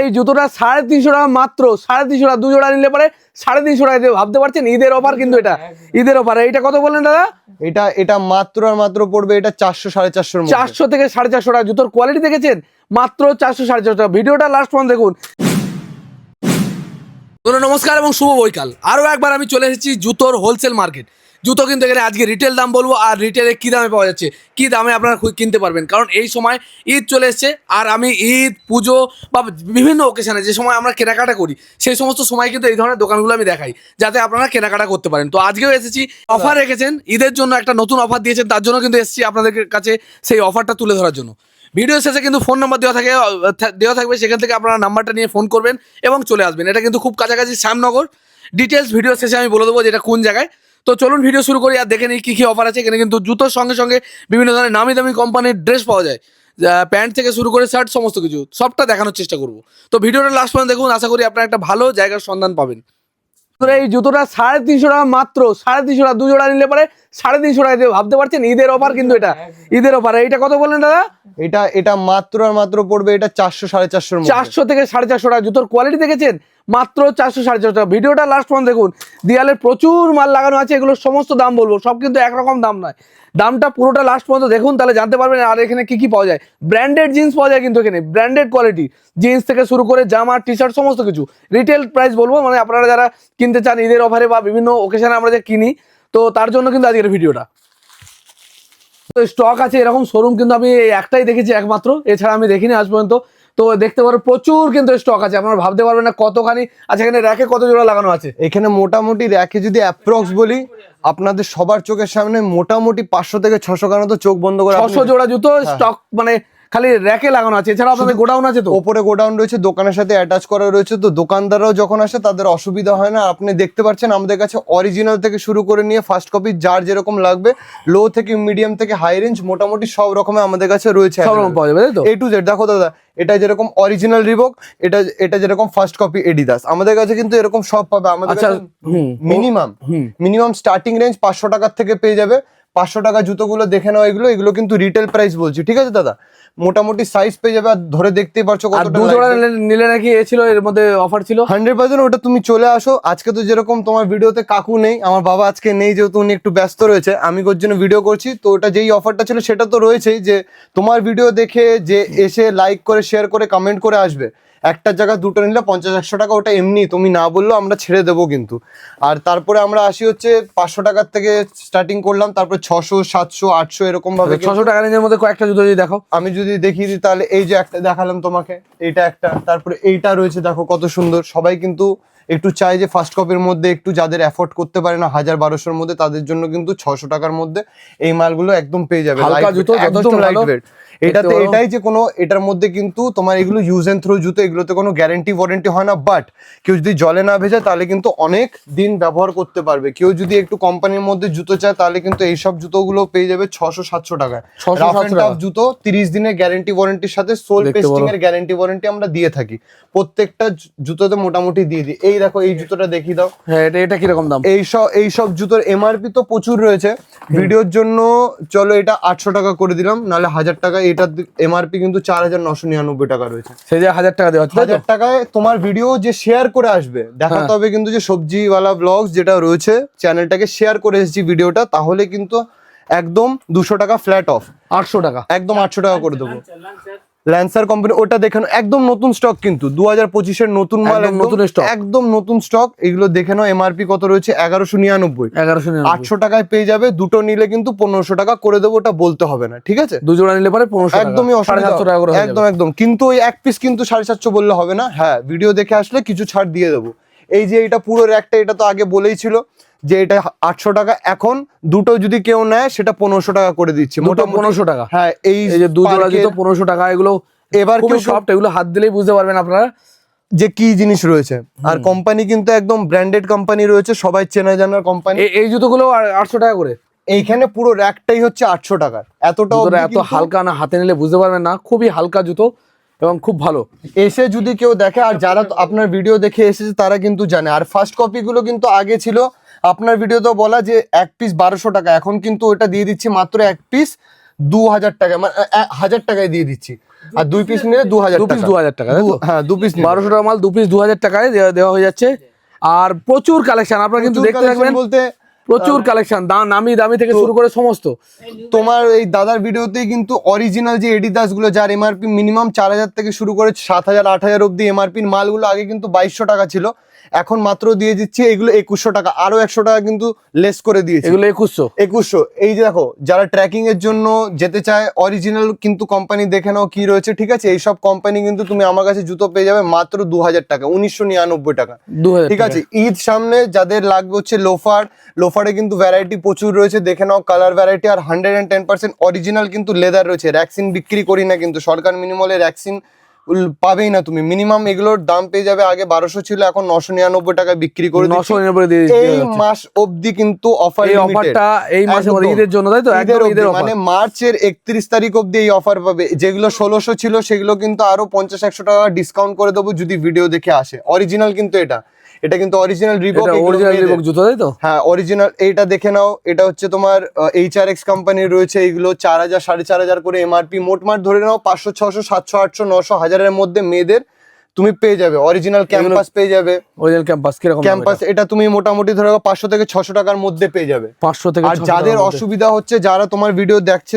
এই জুতোটা 350 টাকা মাত্র, 350 টাকা, 2 জোড়া নিলে পরে 350 টাকা দিয়ে। ভাবতে পারছেন ঈদের অফার, কিন্তু এটা ঈদের অফার। এইটা কত বললেন দাদা? এটা মাত্র আর মাত্র পড়বে এটা 400 450 400 থেকে 450 টাকা। জুতোর কোয়ালিটি দেখেছেন? মাত্র 400 450 টাকা। ভিডিওটা লাস্ট পর্যন্ত দেখুন। নমস্কার এবং শুভ বৈকাল। আরও একবার আমি চলে এসেছি জুতোর হোলসেল মার্কেট। জুতো কিন্তু এখানে আজকে রিটেল দাম বলবো, আর রিটেলে কী দামে পাওয়া যাচ্ছে, কী দামে আপনারা কিনতে পারবেন। কারণ এই সময় ঈদ চলে এসছে, আর আমি ঈদ, পুজো বা বিভিন্ন ওকেশনে যে সময় আমরা কেনাকাটা করি, সেই সমস্ত সময় কিন্তু এই ধরনের দোকানগুলো আমি দেখাই, যাতে আপনারা কেনাকাটা করতে পারেন। তো আজকেও এসেছি, অফার রেখেছেন ঈদের জন্য, একটা নতুন অফার দিয়েছেন, তার জন্য কিন্তু এসেছি আপনাদের কাছে সেই অফারটা তুলে ধরার জন্য। ভিডিও শেষে কিন্তু ফোন নাম্বার দেওয়া থাকবে, সেখান থেকে আপনারা নাম্বারটা নিয়ে ফোন করবেন এবং চলে আসবেন। এটা কিন্তু খুব কাছাকাছি শ্যামনগর। ডিটেলস ভিডিও শেষে আমি বলে দেবো যেটা কোন জায়গায়। তো চলুন ভিডিও শুরু করি আর দেখে নিই কী কী অফার আছে। এখানে কিন্তু জুতোর সঙ্গে সঙ্গে বিভিন্ন ধরনের নামি দামি কোম্পানির ড্রেস পাওয়া যায়, প্যান্ট থেকে শুরু করে শার্ট, সমস্ত কিছু সবটা দেখানোর চেষ্টা করব। তো ভিডিওটা লাস্ট পর্যন্ত দেখুন, আশা করি আপনারা একটা ভালো জায়গার সন্ধান পাবেন। এই জুতোটা 350 টাকা মাত্র, 350 টাকা, 2 জোড়া নিলে পরে 350 টাকা দিয়ে। ভাবতে পারছেন ঈদের অফার, কিন্তু এটা ঈদের অফার। এইটা কত বললেন দাদা? এটা মাত্র আর মাত্র পড়বে এটা 400 450 400 থেকে 450 টাকা। জুতোর কোয়ালিটি দেখেছেন? মাত্র 400 450 টাকা। ভিডিওটা লাস্ট পর্যন্ত দেখুন। দেয়ালে প্রচুর মাল লাগানো আছে, এগুলো সমস্ত দাম বলবো, সব কিন্তু একরকম দাম নয়। দামটা পুরোটা লাস্ট পর্যন্ত দেখুন, তাহলে জানতে পারবেন। আর এখানে কি কি পাওয়া যায়, ব্র্যান্ডেড জিন্স পাওয়া যায় কিন্তু এখানে, ব্র্যান্ডেড কোয়ালিটি জিন্স থেকে শুরু করে জামা, টি শার্ট, সমস্ত কিছু রিটেল প্রাইস বলবো। মানে আপনারা যারা কিনতে চান ঈদের অফারে বা বিভিন্ন ওকেশনে আমরা যে কিনি, তো তার জন্য কিন্তু আজকের ভিডিওটা। তো স্টক আছে এরকম শোরুম কিন্তু আমি একটাই দেখেছি একমাত্র, এছাড়া আমি দেখিনি আজ পর্যন্ত। তো দেখতে পারো প্রচুর কিন্তু স্টক আছে, আপনারা ভাবতে পারবেন না কতখানি আছে। এখানে র্যাকে কত জোড়া লাগানো আছে? এখানে মোটামুটি র্যাকে যদি অ্যাপ্রক্স বলি, আপনাদের সবার চোখের সামনে মোটামুটি 500 থেকে 600 কারণ তো চোখ বন্ধ করে 600 জোড়া জুতো স্টক মানে খালি র্যাকে লাগানো আছে। এছাড়া আপনাদের গোডাউন আছে, তো ওপরে গোডাউন রয়েছে, দোকানের সাথে অ্যাটাচ করা রয়েছে। তো দোকানদাররাও যখন আসে তাদের অসুবিধা হয় না। আপনি দেখতে পাচ্ছেন আমাদের কাছে অরিজিনাল থেকে শুরু করে নিয়ে ফার্স্ট কপি যার যেরকম লাগবে, লো থেকে মিডিয়াম থেকে হাই রেঞ্জ মোটামুটি সব রকমের আমাদের কাছে রয়েছে। সব রকম পাওয়া যাবে, তাই তো? A to Z। দেখো দাদা, এটা যেরকম অরিজিনাল রিবক, এটা যেরকম ফার্স্ট কপি এডিদাস, আমাদের কাছে কিন্তু এরকম সব পাবে। আমাদের কাছে মিনিমাম স্টার্টিং রেঞ্জ 500 টাকার থেকে পেয়ে যাবে। 500 টাকা জুতোগুলো দেখে নাও, এগুলো কিন্তু রিটেল প্রাইস বলছি, ঠিক আছে দাদা? মোটামুটি সাইজ পেয়ে যাবে, আর ধরে দেখতেই পারছো কতটা। 2 জোড়া নিলে নাকি এ ছিল, এর মধ্যে অফার ছিল 100%। ওটা তুমি চলে আসো। আজকে তো যেরকম তোমার ভিডিওতে কাকু নেই, আমার বাবা আজকে নেই, যেহেতু উনি একটু ব্যস্ত রয়েছে, আমি ওর জন্য ভিডিও করছি। তো ওটা যেই অফারটা ছিল সেটা তো রয়েছেই, যে তোমার ভিডিও দেখে যে এসে লাইক করে, শেয়ার করে, কমেন্ট করে আসবে, একটার জায়গা দুটো নিলে 50-100 টাকা, ওটা এমনি তুমি না বললেও আমরা ছেড়ে দেবো কিন্তু। আর তারপরে আমরা আসি হচ্ছে 500 টাকার থেকে স্টার্টিং করলাম, তারপরে 600 700 800 এরকম ভাবে। 600 টাকা রেঞ্জের মধ্যে কয়েকটা জুতো যদি দেখো, আমি যদি দেখিয়ে দিই তাহলে এই যে একটা দেখালাম তোমাকে, এইটা একটা, তারপরে এইটা রয়েছে, দেখো কত সুন্দর। সবাই কিন্তু একটু চাই যে ফার্স্ট কপির মধ্যে একটু, যাদের অ্যাফোর্ড করতে পারে না 1000-1200-র মধ্যে, তাদের জন্য কিন্তু 600 টাকার মধ্যে এই মালগুলো একদম পেয়ে যাবে। হালকা জুতো, একদম লাইট ওয়েট। এটাতে এটাই যে কোনো, এটার মধ্যে কিন্তু তোমার এগুলো ইউজ এন্ড থ্রো জুতো, এগুলোতে কোনো গ্যারেন্টি ওয়ারেন্টি হয় না। বাট কেউ যদি জলে না ভেজায় তাহলে কিন্তু অনেক দিন ব্যবহার করতে পারবে। কেউ যদি একটু কোম্পানির মধ্যে জুতো চায় তাহলে কিন্তু এইসব জুতোগুলো পেয়ে যাবে 600-700 টাকায়। রাফ এন্ড টাফ জুতো 30 দিনের গ্যারেন্টি ওয়ারেন্টির সাথে সোল পেস্টিং এর গ্যারেন্টি ওয়ারেন্টি আমরা দিয়ে থাকি প্রত্যেকটা জুতোতে, মোটামুটি দিয়ে দিই। এই দেখো এই জুতোটা দেখিয়ে দাও। হ্যাঁ, এটা কিরকম দাম? এইসব জুতোর এমআরপি তো প্রচুর রয়েছে, ভিডিওর জন্য চলো এটা 800 টাকা করে দিলাম, নাহলে 1000 টাকা। এটার এমআরপি কিন্তু 4999 টাকা রয়েছে। সেই যে 1000 টাকা দেওয়া, 1000 টাকায় তোমার ভিডিও যে শেয়ার করে আসবে, দেখাতে হবে কিন্তু যে সবজিওয়ালা ব্লগস যেটা রয়েছে চ্যানেলটাকে শেয়ার করে এসেছি ভিডিওটা, তাহলে কিন্তু একদম 200 টাকা ফ্ল্যাট অফ। 800 টাকা, একদম 800 টাকা করে দেবো। ল্যান্সার কোম্পানি, ওটা দেখে নাও, একদম নতুন স্টক কিন্তু 2025-এর নতুন মাল, নতুন স্টক, একদম নতুন স্টক। এগুলো দেখে নাও, এমআরপি কত রয়েছে? 1199। 800 টাকায় পেয়ে যাবে। দুটো নিলে কিন্তু 1500 টাকা করে দেবো, ওটা বলতে হবে না, ঠিক আছে? 2 জোড়া নিলে পরে 1500 একদমই অসুবিধা, একদম। কিন্তু ওই এক পিস কিন্তু 750 বললে হবে না। হ্যাঁ, ভিডিও দেখে আসলে কিছু ছাড় দিয়ে দেবো। এই যে এটা পুরো র্যাকটা, এটা তো আগে বলেই ছিল যে এটা 800 টাকা, এখন দুটো যদি কেউ নেয় সেটা 1500 টাকা করে দিচ্ছে, মোটামুটি 1500 টাকা। হ্যাঁ, এই যে 2 জোড়া জুতো 1500 টাকা। এগুলো এবার খুব সফট, এগুলো হাত দিলেই বুঝতে পারবেন আপনারা যে কি জিনিস রয়েছে। আর কোম্পানি কিন্তু একদম ব্র্যান্ডেড কোম্পানি রয়েছে, সবাই চেনা জানার কোম্পানি। এই জুতোগুলো 800 টাকা করে। এইখানে পুরো র্যাকটাই হচ্ছে 800 টাকার। এত হালকা না, হাতে নিলে বুঝতে পারবেন না, খুবই হালকা জুতো এবং খুব ভালো। এসে যদি কেউ দেখে, আর যারা আপনার ভিডিও দেখে এসেছে তারা কিন্তু জানে। আর ফার্স্ট কপি গুলো কিন্তু আগে ছিল আপনার ভিডিওতে বলা যে এক পিস 1200 টাকা, এখন কিন্তু ওটা দিয়ে দিচ্ছি মাত্র এক পিস 2000 টাকা, মানে 1000 টাকায় দিয়ে দিচ্ছি। আর 2 পিস নিলে 2000 2 পিস টাকা। 2000 টাকা, তাই তো? হ্যাঁ 2 পিস 1200 টাকা মাল 2 পিস 2000 টাকায় দেওয়া হয়ে যাচ্ছে। আর প্রচুর কালেকশন আপনারা কিন্তু দেখতে থাকবেন, বলতে প্রচুর কালেকশন, নামি দামি থেকে শুরু করে সমস্ত। তোমার এই দাদার ভিডিওতেই কিন্তু অরিজিনাল যে এডিদাস গুলো যার এমআরপি মিনিমাম 4000 থেকে শুরু করে 7000 8000 অব্দি এমআরপির মালগুলো আগে কিন্তু 2200 টাকা ছিল, এখন মাত্র দিয়ে দিচ্ছে এগুলো 2100 টাকা, আরো 100 টাকা কিন্তু লেস করে দিয়েছে, এগুলো 2100। এই যে দেখো যারা ট্র্যাকিং এর জন্য যেতে চায় অরিজিনাল কিন্তু কোম্পানি দেখে নাও কি রয়েছে, ঠিক আছে? এইসব কোম্পানি কিন্তু তুমি আমার কাছে জুতো পেয়ে যাবে মাত্র 2000 টাকা, 1999 টাকা, 2000 ঠিক আছে? ঈদ সামনে যাদের লাগবে হচ্ছে লোফারে কিন্তু ভ্যারাইটি প্রচুর রয়েছে, দেখে নাও কালার ভ্যারাইটি। আর 110% অরিজিনাল কিন্তু লেদার রয়েছে, র্যাক্সিন বিক্রি করি না কিন্তু, সরকার মিনিমলে র্যাক্সিন পাবেই না তুমি। মিনিমাম এগুলোর দাম পেয়ে যাবে, আগে 1200 ছিল, এখন 999 টাকায় বিক্রি করে দিচ্ছি। 999 দিয়ে এই মাস অবধি কিন্তু অফার, এই অফারটা এই মাসে মানে ঈদের জন্য, তাই তো? একদম ঈদের অফার, মানে মার্চের 31 তারিখ অবধি এই অফার পাবে। যেগুলো 1600 ছিল সেগুলো কিন্তু আরো 50-100 টাকা ডিসকাউন্ট করে দেবো যদি ভিডিও দেখে আসে। অরিজিনাল কিন্তু এটা কিন্তু অরিজিনাল রিবক, অরিজিনাল রিবক জুতো, তাই তো? হ্যাঁ অরিজিনাল। এইটা দেখে নাও, এটা হচ্ছে তোমার HRX কোম্পানির রয়েছে, এগুলো 4000 4500 করে এমআরপি, মোটমাট ধরে নাও 500 600 700 800 900 1000-এর মধ্যে মেয়েদের তুমি পেয়ে যাবে। অরিজিনাল ক্যাম্পাস পেয়ে যাবে, অরিজিনাল ক্যাম্পাস কিরকম? ক্যাম্পাস এটা তুমি মোটামুটি ধরে নাও 500 থেকে 600 টাকার মধ্যে পেয়ে যাবে। 500 থেকে 600। আর যাদের অসুবিধা হচ্ছে, যারা তোমার ভিডিও দেখছে,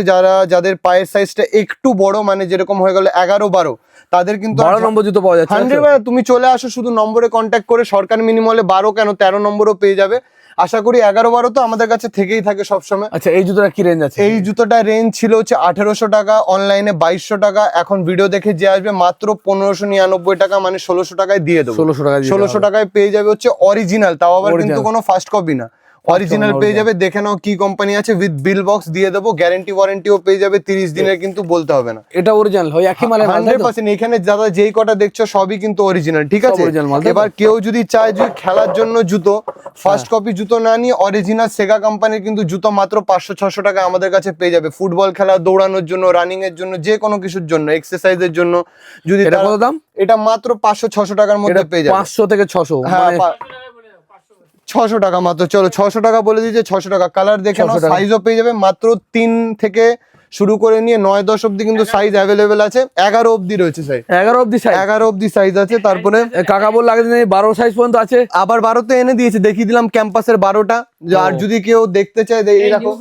যাদের পায়ের সাইজটা একটু বড়, মানে যেরকম হয়ে গেল 11-12, তাদের কিন্তু 12 নম্বর জুতো পাওয়া যাচ্ছে। 100 তুমি চলে আসো শুধু নম্বরে কন্ট্যাক্ট করে, সরকার মিনিমলে 12 কেন 13 নম্বরও পেয়ে যাবে। আশা করি 11-12 তো আমাদের কাছে থেকেই থাকে সবসময়। আচ্ছা, এই জুতোটা কি রেঞ্জ আছে? এই জুতোটা রেঞ্জ ছিল হচ্ছে 1800 টাকা, অনলাইনে 2200 টাকা, এখন ভিডিও দেখে যে আসবে মাত্র 1599 টাকা, মানে 1600 টাকায় দিয়ে দেবো। 1600 টাকা 1600 টাকায় পেয়ে যাবে হচ্ছে অরিজিনাল, তাও আবার কিন্তু কোনো ফার্স্ট কপি না, অরিজিনাল পেয়ে যাবে। দেখে নাও কি কোম্পানি আছে, উইথ বিল বক্স দিয়ে দেবো, গ্যারান্টি ওয়ারেন্টিও পেয়ে যাবে 30 দিনের, কিন্তু বলতে হবে না। এটা অরিজিনাল হয়, একই মালের মাল, তাই তো? 100% এখানে দাদা যেই কটা দেখছো সবই কিন্তু অরিজিনাল, ঠিক আছে? original মাল, তাই তো? এবার কেউ যদি চায় যে খেলার জন্য জুতো, ফার্স্ট কপি জুতো না নিয়ে অরিজিনাল সেগা কোম্পানির কিন্তু জুতো মাত্র 500-600 টাকা আমাদের কাছে পেয়ে যাবে। ফুটবল খেলা, দৌড়ানোর জন্য, রানিং এর জন্য, যে কোনো কিছুর জন্য, এক্সারসাইজের জন্য। যদি এটা কত দাম? এটা মাত্র 500-600 টাকার মধ্যে পেয়ে যাবে। 500 থেকে 600, হ্যাঁ মানে 600 টাকা মাত্র। চলো 600 টাকা বলে দিয়েছে, 600 টাকা। কালার দেখে নাও, 600 টাকা। সাইজও পেয়ে যাবে মাত্র 3 থেকে শুরু করে নিয়ে 9-10 অব্দি কিন্তু সাইজ অ্যাভেলেবেল আছে, 11 অব্দি রয়েছে সাইজ, 11 অবধি সাইজ। 11 অব্দি সাইজ আছে। তারপরে কাকা বলল আগে দিন 12 সাইজ পর্যন্ত আছে, আবার 12 তে এনে দিয়েছে, দেখিয়ে দিলাম ক্যাম্পাসের 12টা। আর যদি কেউ দেখতে চায়, এই দেখো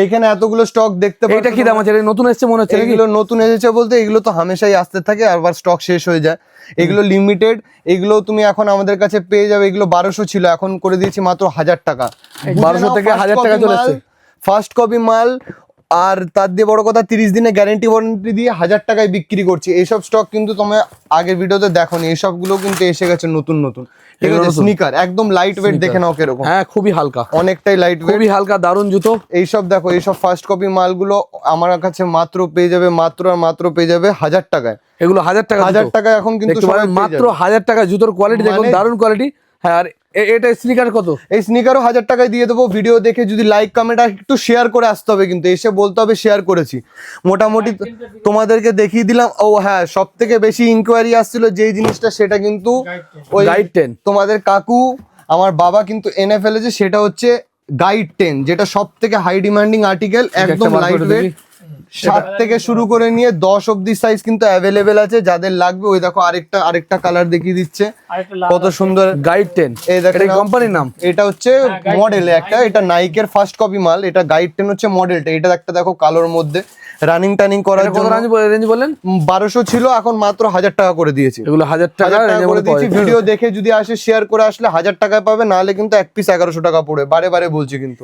এখানে এতগুলো স্টক দেখতে পাচ্ছ। এটা কি দাম আছে? এটা নতুন এসেছে মনে হচ্ছে নাকি? এগুলো নতুন এসেছে বলতে, এগুলো তো হামেশাই আসতে থাকে, আবার স্টক শেষ হয়ে যায়। এগুলো লিমিটেড, এগুলো তুমি এখন আমাদের কাছে পেয়ে যাবে। এগুলো 1200 ছিল, এখন করে দিয়েছি মাত্র 1000 টাকা। 1200 থেকে 1000 টাকা চলে এসেছে। ফার্স্ট কপি মাল, আর তার দিয়ে বড় কথা 30 দিনে গ্যারান্টি ওয়ারেন্টি দিয়ে 1000 টাকায় বিক্রি করছি। এইসব স্টক কিন্তু তুমি আগের ভিডিওতে দেখোনি, এইসব গুলো কিন্তু এসে গেছে নতুন, ঠিক আছে? স্নিকার একদম লাইট ওয়েট, দেখে নাও কিরকম। হ্যাঁ, খুবই হালকা, অনেকটাই লাইট ওয়েট, খুবই হালকা, দারুন জুতো। এইসব দেখো, এইসব ফার্স্ট কপি মালগুলো আমার কাছে মাত্র পেয়ে যাবে, মাত্র পেয়ে যাবে 1000 টাকায়। এগুলো 1000 টাকা, 1000 টাকা এখন কিন্তু দেখতে পারেন, মাত্র 1000 টাকা। জুতোর কোয়ালিটি দেখুন, মানে- দারুন কোয়ালিটি। হ্যাঁ, আর এটা স্নিকার কত? এই স্নিকারও 1000 টাকায় দিয়ে দেবো। ভিডিও দেখে যদি লাইক কমেন্ট আর একটু শেয়ার করে আসতে হবে, কিন্তু এসে বলতে হবে শেয়ার করেছি। মোটামুটি তোমাদেরকে দেখিয়ে দিলাম। ও হ্যাঁ, সব থেকে বেশি ইনকোয়ারি আসছিল যেই জিনিসটা, সেটা কিন্তু ওই গাইড 10 তোমাদের কাকু আমার বাবা কিন্তু এনে ফেলেছে, সেটা হচ্ছে গাইড 10, যেটা সব থেকে হাই ডিমান্ডিং আর্টিকেল, একদম লাইট ওয়েট। 7 থেকে শুরু করে নিয়ে 10 অব্দি সাইজ কিন্তু অ্যাভেলেবেল আছে, যাদের লাগবে। ওই দেখো আরেকটা কালার দেখিয়ে দিচ্ছে, কত সুন্দর গাইড 10। এই দেখো, এটা কোম্পানির নাম, এটা হচ্ছে মডেল একটা, এটা নাইকের ফার্স্ট কপি মাল। এটা গাইড 10 হচ্ছে মডেলটা। এটা একটা দেখো কালোর মধ্যে, রানিং টানিং করার কত জন্য। রেঞ্জ বললেন? 1200 ছিল, এখন মাত্র 1000 টাকা করে দিয়েছি। এগুলো 1000 টাকা 1000 টাকা range এর করে মধ্যে দিয়েছি। পাওয়া যায়। ভিডিও দেখে যদি আসে, শেয়ার করে আসলে 1000 টাকায় পাবে, নাহলে কিন্তু এক পিস 1100 টাকা পড়বে। বারে বলছি, কিন্তু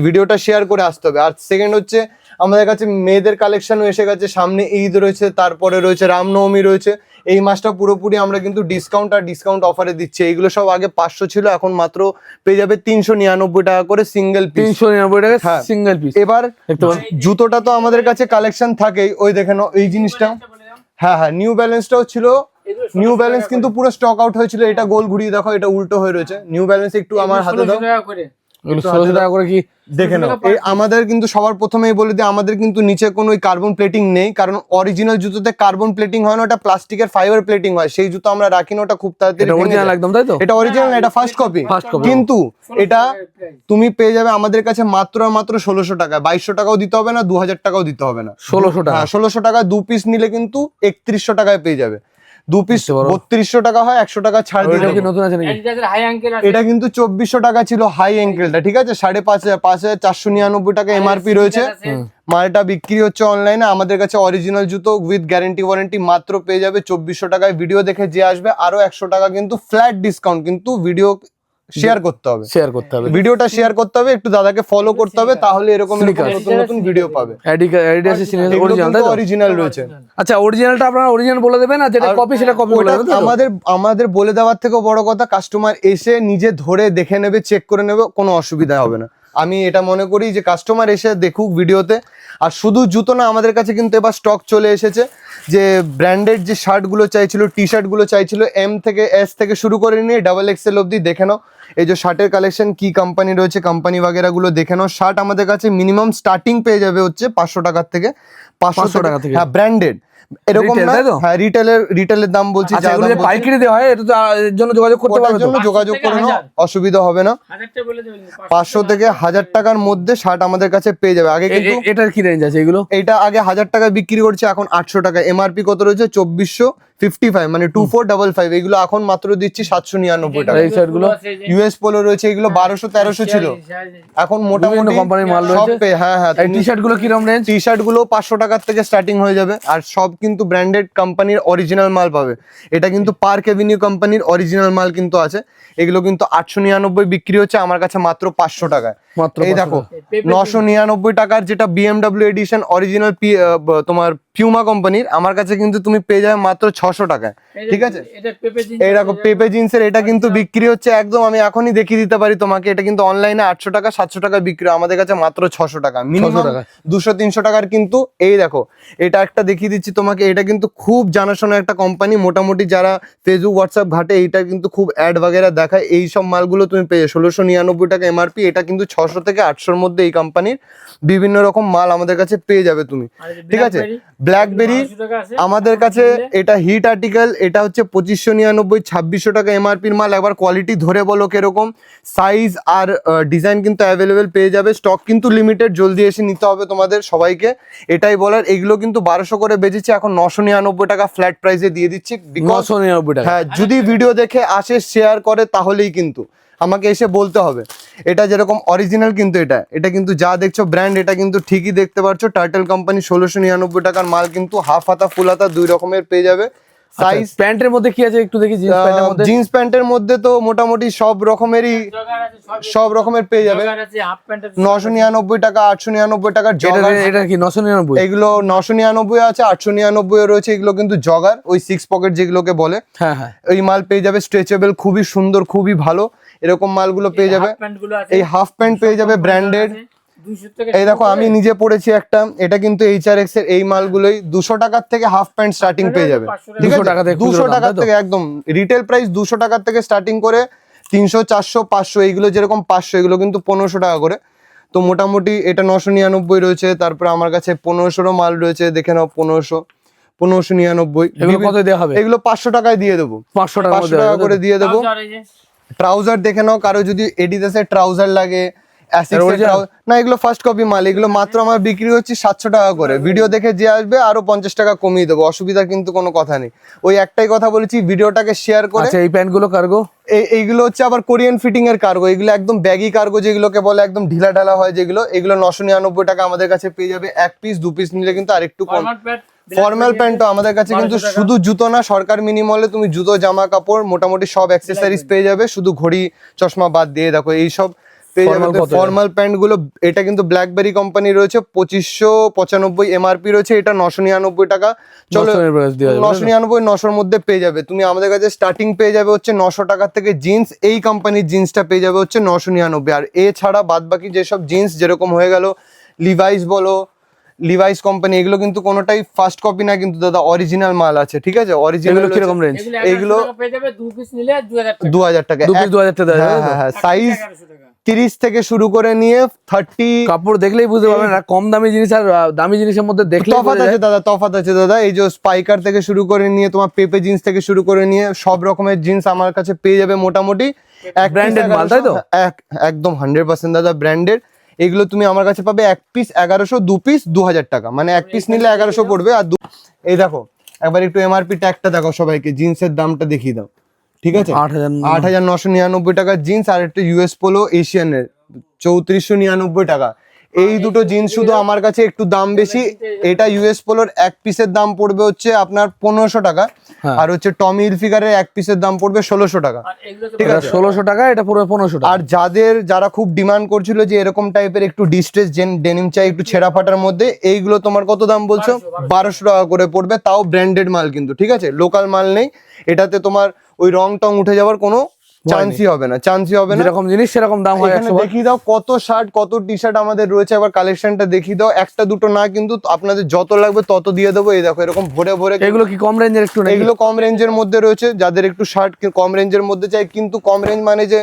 ভিডিওটা শেয়ার করে আসতে হবে। আর সেকেন্ড হচ্ছে, আমাদের কাছে মেয়েদের কালেকশনও এসে গেছে। সামনে ঈদ রয়েছে, তারপরে রয়েছে রামনবমী রয়েছে। এই মাসটা পুরোপুরি আমরা কিন্তু ডিসকাউন্ট অফারে দিচ্ছি। এইগুলো সব আগে 500 ছিল, এখন মাত্র পেয়ে যাবে 399 টাকা করে সিঙ্গেল পিস। 399 টাকা হ্যাঁ। Single piece. এবার জুতোটা তো আমাদের কাছে কালেকশন থাকেই। ওই দেখেন এই জিনিসটা, হ্যাঁ নিউ ব্যালেন্সটাও ছিল। নিউ ব্যালেন্স কিন্তু পুরো স্টক আউট হয়েছিল। এটা গোল ঘুরিয়ে দেখো, এটা উল্টো হয়ে রয়েছে। নিউ ব্যালেন্স একটু আমার হাতে দাও, এগুলো 1600 টাকা করে কি? দেখে নাও। এই আমাদের কিন্তু সবার প্রথমেই বলে দিই, আমাদের কিন্তু নিচে কোনো কার্বন প্লেটিং নেই, কারণ অরিজিনাল জুতোতে কার্বন প্লেটিং হয় না, ওটা প্লাস্টিকের ফাইবার প্লেটিং হয়, সেই জুতো আমরা রাখি না, ওটা খুব তাড়াতাড়ি এটা ভেঙে অরিজিনাল যায়। একদম, তাই তো? এটা অরিজিনাল, এটা ফার্স্ট কপি। First copy। কিন্তু এটা তুমি পেয়ে যাবে আমাদের কাছে মাত্র আর মাত্র 1600 টাকা। 2200 টাকাও দিতে হবে না, 2000 টাকাও দিতে হবে না। 1600 টাকা। হ্যাঁ 1600 টাকা। 2 পিস নিলে কিন্তু 3100 টাকায় পেয়ে যাবে। 2 পিস বুঝতে পারো। 3200 টাকা হয়, 100 টাকা ছাড় দিয়ে এটা কি দেবো। নতুন আছে নাকি? এটা কিন্তু 2400 টাকা ছিল হাই অ্যাঙ্কেলটা, ঠিক আছে? 5500 5499 টাকা এমআরপি রয়েছে। মালটা বিক্রি হচ্ছে অনলাইনে, আমাদের কাছে অরিজিনাল জুতো উইথ গ্যারান্টি ওয়ারেন্টি মাত্র পেয়ে যাবে 2400 টাকায়। ভিডিও দেখে যে আসবে আরো 100 টাকা কিন্তু ফ্ল্যাট ডিসকাউন্ট, কিন্তু ভিডিও শেয়ার করতে হবে, শেয়ার করতে হবে, ভিডিওটা শেয়ার করতে হবে, একটু দাদাকে ফলো করতে হবে, তাহলে এরকম Sneakers। নতুন নতুন ভিডিও পাবে। অ্যাডিডাসের সিনিয়র অরিজিনাল, তাই তো? অরিজিনাল রয়েছে। আচ্ছা, অরিজিনালটা আপনারা অরিজিনাল বলে দেবেন, আর যেটা আর কপি সেটা কপি বলে ওটা দেবেন, তাই তো? আমাদের বলে দেওয়ার থেকেও বড় কথা, কাস্টমার এসে নিজে ধরে দেখে নেবে, চেক করে নেবে, কোনো অসুবিধা হবে না। আমি এটা মনে করি যে কাস্টমার এসে দেখুক ভিডিওতে। আর শুধু জুতো না, আমাদের কাছে কিন্তু এবার স্টক চলে এসেছে, যে ব্র্যান্ডেড যে শার্টগুলো চাইছিল, টি শার্টগুলো চাইছিল, এম থেকে এস থেকে শুরু করে নিয়ে ডাবল এক্সেল অবধি দেখে নাও। এই যে শার্টের কালেকশন, কি কোম্পানি রয়েছে, কোম্পানি বাগেরাগুলো দেখে নাও। শার্ট আমাদের কাছে মিনিমাম স্টার্টিং পেয়ে যাবে হচ্ছে 500 টাকার থেকে। 500 টাকা থেকে। হ্যাঁ, ব্র্যান্ডেড এরকম Retail, না। তাই তো? হ্যাঁ, রিটেলের দাম বলছি, আচ্ছা, যা এগুলো দাম যে বলছি, পাইকারি দেওয়া হয়, এটা তো এর জন্য যোগাযোগ করতে ওটার পারবে তো? জন্য যোগাযোগ করে নাও, অসুবিধা হবে না। 500 থেকে 1000 টাকার মধ্যে শার্ট আমাদের কাছে পেয়ে যাবে। আগে কিন্তু এটার কি রেঞ্জ আছে এগুলো? এটা আগে 1000 টাকা বিক্রি করছে, এখন 800 টাকা। এমআরপি কত রয়েছে? 2455, মানে 2455। এগুলো এখন মাত্র দিচ্ছি 799 টাকা। এই শার্টগুলো ইউএস পোলো রয়েছে, এগুলো 1200-1300 ছিল, এখন মোটামুটি কোম্পানির মাল সব রয়েছে। হ্যাঁ হ্যাঁ। এই টি শার্ট গুলো কিরকম রেঞ্জ? টি শার্ট গুলো 500 টাকার থেকে স্টার্টিং হয়ে যাবে, আর সব কিন্তু ব্র্যান্ডেড কোম্পানির অরিজিনাল মাল পাবে। এটা কিন্তু পার্ক এভিনিউ কোম্পানির অরিজিনাল মাল কিন্তু আছে। এগুলো কিন্তু 899 বিক্রি হচ্ছে, আমার কাছে মাত্র 500 টাকায়। মাত্র এই দেখো 999 টাকার যেটা বিএমডব্লিউ এডিশন অরিজিনাল তোমার পিউমা কোম্পানির, আমার কাছে কিন্তু তুমি পেয়ে যাবে মাত্র 600 টাকায়, ঠিক আছে? এই দেখো পেপে জিন্সের, এটা কিন্তু বিক্রি হচ্ছে একদম, আমি এখনই দেখিয়ে দিতে পারি তোমাকে। এটা কিন্তু অনলাইনে 800 টাকা 700 টাকা বিক্রি, আমাদের কাছে মাত্র 600 টাকা। মিনিমাম 200-300 টাকার কিন্তু। এই দেখো এটা একটা দেখিয়ে দিচ্ছি তোমাকে, এটা কিন্তু খুব জানাশোনা একটা কোম্পানি, মোটামুটি যারা ফেসবুক হোয়াটসঅ্যাপ ঘাটে এইটা কিন্তু খুব অ্যাড বাগেরা দেখায়। এই সব মালগুলো তুমি পেয়ে 1699 টাকা এমআরপি। এটা কিন্তু 600 থেকে 800-র মধ্যে এই কোম্পানির বিভিন্ন রকম মাল আমাদের কাছে পেয়ে যাবে তুমি, ঠিক আছে? ব্ল্যাকবেরি আমাদের কাছে এটা হিট আর্টিকেল, এটা হচ্ছে 2599 2600 টাকা এমআরপির মাল। একবার কোয়ালিটি ধরে বলো কিরকম, সাইজ আর ডিজাইন কিন্তু অ্যাভেলেবেল পেয়ে যাবে। স্টক কিন্তু লিমিটেড, জলদি এসে নিতে হবে তোমাদের সবাইকে, এটাই বলার। এগুলো কিন্তু 1200 করে বেচেছে, এখন 999 টাকা ফ্ল্যাট প্রাইসে দিয়ে দিচ্ছি। 999 টাকা। হ্যাঁ, যদি ভিডিও দেখে আসে শেয়ার করে তাহলেই কিন্তু আমাকে এসে বলতে হবে। এটা যেরকম অরিজিনাল, কিন্তু এটা কিন্তু যা দেখছো ব্র্যান্ড, এটা কিন্তু ঠিকই দেখতে পাচ্ছ। টার্টেল কোম্পানি 1699 টাকার মাল কিন্তু হাফ হাতা ফুল হাতা দুই রকমের পেয়ে যাবে। সাইজ প্যান্টের মধ্যে কি আছে একটু দেখি। জিন্স প্যান্টের মধ্যে, জিন্স প্যান্টের মধ্যে তো মোটামুটি সব রকমের পেয়ে যাবে। 999 টাকা 899 টাকার জগার। এটা কি 999? এগুলো 999 আছে, 899 রয়েছে। এগুলো কিন্তু জগার, ওই 6 পকেট যেগুলোকে বলে। হ্যাঁ হ্যাঁ, এই মাল পেয়ে যাবে, স্ট্রেচেবল, খুবই সুন্দর, খুবই ভালো। এরকম মালগুলো পেয়ে যাবে। এই হাফ প্যান্ট পেয়ে যাবে ব্র্যান্ডেড। এই দেখো আমি নিজে পড়েছি একটা, এটা কিন্তু HRX এর। এই মালগুলোই 200 টাকার থেকে হাফ প্যান্ট স্টার্টিং পেয়ে যাবে, ঠিক আছে? 200 টাকার থেকে একদম রিটেল প্রাইস 200 টাকার থেকে স্টার্টিং করে 300 400 500, এইগুলো যেরকম 500, এগুলো কিন্তু 1500 টাকা করে। তো মোটামুটি এটা 999 রয়েছে। তারপরে আমার কাছে 1500 মাল রয়েছে, দেখে নাও। 1599 এগুলো কত দেওয়া হবে? এগুলো 500 টাকায় দিয়ে দেবো, 500 টাকা করে দিয়ে দেবো। ট্রাউজার দেখে নাও, কারো যদি এডিডাসের ট্রাউজার লাগে, না এগুলো ফার্স্ট কপি মাল। এগুলো মাত্র আমার বিক্রি হচ্ছে 700 টাকা করে। ভিডিও দেখে যে আসবে আরো 50 টাকা কমিয়ে দেবো, অসুবিধা কিন্তু কোনো কথা নেই। ওই একটাই কথা বলেছি, ভিডিওটাকে শেয়ার করে। আচ্ছা, এই প্যান্টগুলো কার্গো? এইগুলো হচ্ছে আবার কোরিয়ান ফিটিং এর কার্গো। এগুলো একদম ব্যাগি কার্গো যেগুলোকে বলে, একদম ঢিলা ঢালা হয় যেগুলো। এগুলো 999 টাকা আমাদের কাছে পেয়ে যাবে। 1 পিস 2 পিস নিলে কিন্তু আরেকটু কম। ফর্মাল প্যান্টও আমাদের কাছে কিন্তু শুধু জুতো না, সরকার মিনিমলে তুমি জুতো জামা কাপড় মোটামুটি সব অ্যাক্সেসরিজ পেয়ে যাবে, শুধু ঘড়ি চশমা বাদ দিয়ে। দেখো এই সব পেয়ে যাবে ফর্মাল প্যান্ট গুলো। এটা কিন্তু ব্ল্যাকবেরি কোম্পানি রয়েছে, 2595 এমআরপি রয়েছে। এটা 999 টাকা। চলো 999 900-র মধ্যে পেয়ে যাবে। তুমি আমাদের কাছে স্টার্টিং পেয়ে যাবে হচ্ছে 900 টাকার থেকে জিন্স। এই কোম্পানির জিন্সটা পেয়ে যাবে হচ্ছে 999। আর এছাড়া বাদ বাকি যেসব জিন্স যেরকম হয়ে গেল, লিভাইস বলো, লিভাইস কোম্পানি, এগুলো কিন্তু কোনোটাই ফার্স্ট কপি না, কিন্তু দাদা অরিজিনাল মাল আছে, ঠিক আছে? অরিজিনাল কিরকম রেঞ্জ? এগুলো 2000 টাকা। 2000 টাকা। হ্যাঁ, সাইজ 30 থেকে শুরু করে নিয়ে 30। কাপড় দেখলেই বুঝতে পারবেন না কম দামি জিনিস আর দামি জিনিসের মধ্যে দেখলেই তফাৎ আছে দাদা, তফাৎ আছে দাদা। এই যে স্পাইকার থেকে শুরু করে নিয়ে তোমার পেপে জিন্স থেকে শুরু করে নিয়ে সব রকমের জিন্স আমার কাছে পেয়ে যাবে মোটামুটি। ব্র্যান্ডেড মাল, তাই তো? একদম 100% দাদা ব্র্যান্ডেড। এগুলো তুমি আমার কাছে পাবে এক পিস 1100, 2 পিস 2000 টাকা, মানে এক পিস নিলে 1100 পড়বে। আর এই দেখো একবার একটু এমআরপি ট্যাগটা দেখো সবাইকে, জিন্সের দামটা দেখিয়ে দাও, ঠিক আছে? 8,999 টাকার জিন্স, আর একটা ইউএস পোলো এশিয়ানের 3499 টাকা। এই দুটো জিন্স শুধু আমার কাছে একটু দাম বেশি। এটা ইউএস পোলোর এক পিসের দাম পড়বে হচ্ছে আপনার 1500 টাকা, আর হচ্ছে টমি হিলফিগারের এক পিসের দাম পড়বে 1600 টাকা, ঠিক আছে? 1600 টাকা, এটা পুরো 1500 টাকা। আর যারা খুব ডিমান্ড করছিল যে এরকম টাইপের একটু ডিস্ট্রেস ডেনিম চাই একটু ছেঁড়া ফাটার মধ্যে, এইগুলো তোমার কত দাম বলছো? 1200 টাকা করে পড়বে, তাও ব্র্যান্ডেড মাল কিন্তু, ঠিক আছে? লোকাল মাল নেই এটাতে। তোমার ওই রং টং উঠে যাওয়ার কোনো চান্সই হবে না, চান্সই হবে না। যেরকম জিনিস সেরকম দাম হয়। এখানে দেখিয়ে দাও কত শার্ট কত টি শার্ট আমাদের রয়েছে, আবার কালেকশনটা দেখিয়ে দাও। একটা দুটো না, কিন্তু আপনাদের যত লাগবে তত দিয়ে দেবো। এই দেখো এরকম ভরে ভরে। এগুলো কি কম রেঞ্জের একটু? এগুলো কম রেঞ্জের মধ্যে রয়েছে, যাদের একটু শার্ট কম রেঞ্জের মধ্যে চাই, কিন্তু কম রেঞ্জ মানে যে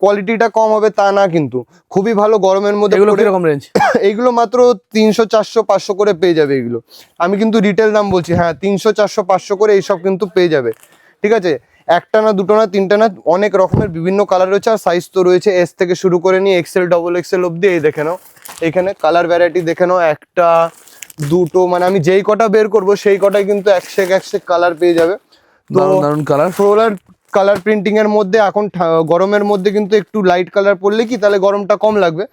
কোয়ালিটিটা কম হবে তা না, কিন্তু খুবই ভালো গরমের মধ্যে। এগুলো কিরকম রেঞ্জ? এইগুলো মাত্র 300, 400, 500 করে পেয়ে যাবে এগুলো। আমি কিন্তু রিটেল দাম বলছি, হ্যাঁ 300, 400, 500 করে এইসব কিন্তু পেয়ে যাবে, ঠিক আছে? একটা না, দুটো না, তিনটা না, অনেক রকমের বিভিন্ন কালার রয়েছে। আর সাইজ তো রয়েছে এস থেকে শুরু করে নিয়ে এক্সেল, ডবল এক্সেল অব্দি। এই দেখে নাও এখানে কালার ভ্যারাইটি দেখে নাও, একটা দুটো, মানে আমি যেই কটা বের করব সেই কটাই কিন্তু একশো কালার পেয়ে যাবে। তো দারুন কালার, ফ্লোরাল কালার প্রিন্টিং এর মধ্যে এখন গরমের মধ্যে কিন্তু একটু লাইট কালার পরলে কি তাহলে গরমটা কম লাগবে।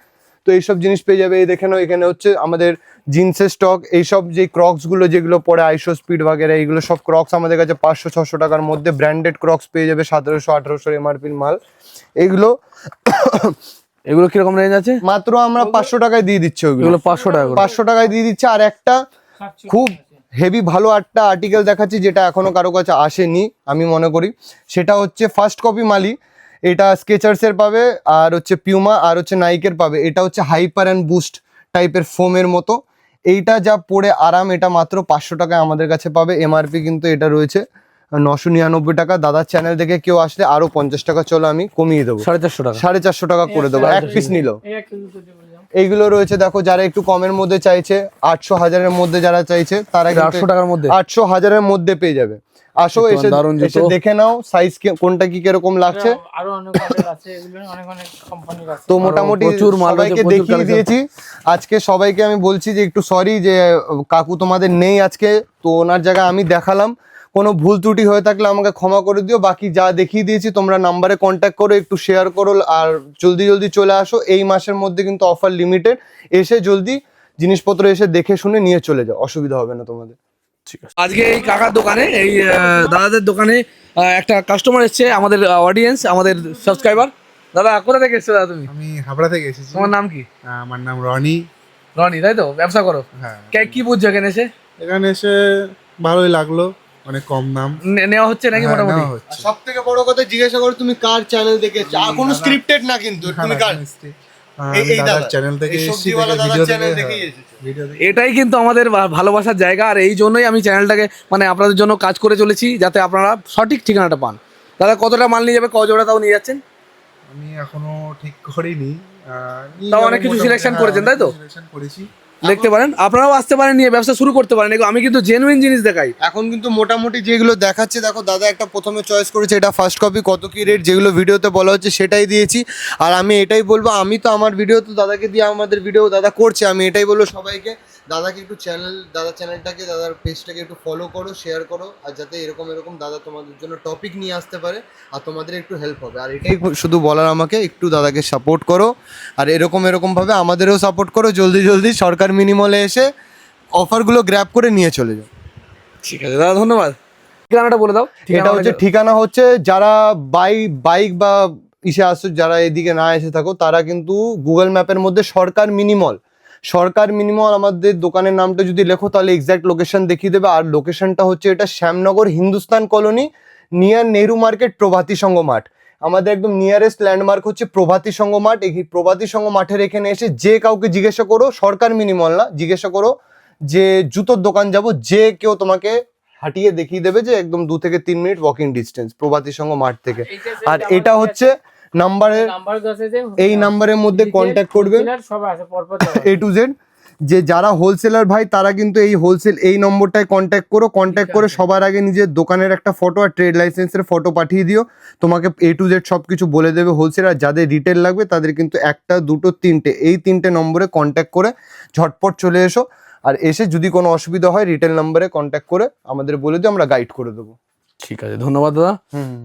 তো এইসব জিনিস পেয়ে যাবে। এই দেখে নাও এখানে হচ্ছে আমাদের জিন্সের স্টক। এইসব যে ক্রক্স গুলো যেগুলো পরে আইশো স্পিড বাগেরা, এইগুলো সব ক্রক্স আমাদের কাছে 500-600 টাকার মধ্যে ব্র্যান্ডেড ক্রক্স পেয়ে যাবে। 1700-1800 এমআরপির মাল এইগুলো। এগুলো কিরকম রেঞ্জ আছে? মাত্র আমরা 500 টাকায় দিয়ে দিচ্ছি ওইগুলো। 500 টাকা করে। 500 টাকায় দিয়ে দিচ্ছে। আর একটা খুব হেভি ভালো একটা আর্টিকেল দেখাচ্ছি, যেটা এখনো কারো কাছে আসেনি আমি মনে করি। সেটা হচ্ছে ফার্স্ট কপি মালি। এটা স্কেচার্সের পাবে, আর হচ্ছে পিউমা, আর হচ্ছে নাইকের পাবে। এটা হচ্ছে হাইপার অ্যান্ড বুস্ট টাইপের ফোমের মতো। এইটা যা পরে আরাম, এটা মাত্র 500 টাকায় আমাদের কাছে পাবে। এমআরপি কিন্তু এটা রয়েছে 999 টাকা। দাদার চ্যানেল থেকে কেউ আসলে আরো 50 টাকা চলো আমি কমিয়ে দেবো, 450 টাকা, 450 টাকা করে দেবো এক পিস নিল। এইগুলো রয়েছে দেখো, যারা একটু কমের মধ্যে চাইছে, 800, 1000-এর মধ্যে যারা চাইছে তারা 800 টাকার মধ্যে, 800, 1000-এর মধ্যে পেয়ে যাবে। আসো এসে দেখে নাও সাইজ কোনটা কি কিরকম লাগছে। আরো অনেক মডেল আছে, এগুলো অনেক অনেক কোম্পানির আছে। তো মোটামুটি প্রচুর মাল সবাইকে দেখিয়ে দিয়েছি। আজকে সবাইকে আমি বলছি যে একটু সরি যে কাকু তোমাদের নেই আজকে, তো ওনার জায়গায় আমি দেখালাম। কোনো ভুল ত্রুটি হয়ে থাকলে আমাকে ক্ষমা করে দিও। বাকি যা দেখিয়ে দিয়েছি তোমরা নাম্বারে কন্ট্যাক্ট করো, একটু শেয়ার করো, আর জলদি জলদি চলে আসো। এই মাসের মধ্যে কিন্তু অফার লিমিটেড। এসে জলদি জিনিসপত্র এসে দেখে শুনে নিয়ে চলে যাও, অসুবিধা হবে না তোমাদের। ঠিক আছে। আজকে এই কাকার দোকানে, এই দাদাদের দোকানে একটা কাস্টমার এসছে, আমাদের অডিয়েন্স, আমাদের সাবস্ক্রাইবার। দাদা কোথা থেকে এসছো দাদা তুমি? আমি হাবড়া থেকে এসেছি। তোমার নাম কি? আমার নাম রনি। রনি, তাই তো? ব্যবসা করো? হ্যাঁ। কি বুঝছো এখানে এসে? এখানে এসে ভালোই লাগলো, অনেক কম দাম। নেওয়া হচ্ছে নাকি? হ্যাঁ, মোটামুটি নেওয়া হচ্ছে। সব থেকে বড় কথা জিজ্ঞাসা করো তুমি কার চ্যানেল থেকে, কোনো স্ক্রিপ্টেড না কিন্তু, তুমি কার এই দাদার চ্যানেল থেকে এসেছি, চ্যানেল থেকে ভিডিও দেখে। এটাই কিন্তু আমাদের ভালোবাসার জায়গা। আর এই জন্যই আমি চ্যানেলটাকে, মানে আপনাদের জন্য কাজ করে চলেছি, যাতে আপনারা সঠিক ঠিকানাটা পান। দাদা কতটা মাল নিয়ে যাবে, কজোড়া তাও নিয়ে যাচ্ছেন? আমি এখনো ঠিক করিনি। তাও অনেক কিছু সিলেকশন করেছেন, তাই তো? সিলেকশন করেছি। দেখতে পারেন, আপনারাও আসতে পারেন, নিয়ে ব্যবসা শুরু করতে পারেন। আমি কিন্তু জেনুইন জিনিস দেখাই। এখন কিন্তু মোটামুটি যেগুলো দেখাচ্ছে দেখো, দাদা একটা প্রথমে চয়েস করেছে, এটা ফার্স্ট কপি, কত কি রেট যেগুলো ভিডিওতে বলা হচ্ছে সেটাই দিয়েছি। আর আমি এটাই বলবো, আমি তো আমার ভিডিও তো দাদাকে দিয়ে আমাদের ভিডিও দাদা করছে, আমি এটাই বলবো সবাইকে, দাদাকে একটু দাদার চ্যানেলটাকে, দাদার পেজটাকে একটু ফলো করো, শেয়ার করো, আর যাতে এরকম দাদা তোমাদের জন্য টপিক নিয়ে আসতে পারে আর তোমাদের একটু হেল্প হবে। আর এটাই শুধু বলার আমাকে, একটু দাদাকে সাপোর্ট করো, আর এরকমভাবে আমাদেরও সাপোর্ট করো। জলদি জলদি সরকার মিনিমলে এসে অফারগুলো গ্র্যাব করে নিয়ে চলে যাও। ঠিক আছে দাদা, ধন্যবাদ। ঠিকানাটা বলে দাও। এটা হচ্ছে ঠিকানা হচ্ছে, যারা বাইক বা ইসে আসো, যারা এদিকে না এসে থাকো, তারা কিন্তু গুগল ম্যাপের মধ্যে সরকার মিনিমল আমাদের দোকানের নামটা যদি লেখো তাহলে এক্স্যাক্ট লোকেশন দেখিয়ে দেবে। আর লোকেশনটা হচ্ছে এটা Shyamnagar Hindustan colony, near Nehru market, Prabhati Sangha মাঠ। আমাদের একদম নিয়ারেস্ট ল্যান্ডমার্ক হচ্ছে প্রভাতী সংঘ মাঠ। এই প্রভাতী সংঘ মাঠের এখানে এসে যে কাউকে জিজ্ঞাসা করো, সরকার মিনিমল না, জিজ্ঞাসা করো যে জুতোর দোকান যাব, যে কেউ তোমাকে হাঁটিয়ে দেখিয়ে দেবে যে একদম 2 থেকে 3 মিনিট ওয়াকিং ডিস্টেন্স প্রভাতী সংঘ মাঠ থেকে। আর এটা হচ্ছে নাম্বারে নাম্বার আছে যে এই নাম্বারের মধ্যে কন্ট্যাক্ট করবে সব আছে পরপর A to Z। যে যারা হোলসেলার ভাই তারা কিন্তু এই হোলসেল এই নম্বরটায় কন্ট্যাক্ট করো, কন্ট্যাক্ট করে সবার আগে নিজের দোকানের একটা ফটো আর ট্রেড লাইসেন্সের ফটো পাঠিয়ে দিও, তোমাকে A to Z সব কিছু বলে দেবে হোলসেলার। যাদের রিটেল লাগবে তাদের কিন্তু একটা দুটো তিনটে এই তিনটে নম্বরে কন্ট্যাক্ট করে ঝটপট চলে এসো। আর এসে যদি কোনো অসুবিধা হয় রিটেল নম্বরে কন্ট্যাক্ট করে আমাদের বলে দিও, আমরা গাইড করে দেবো। ঠিক আছে, ধন্যবাদ দাদা। হুম।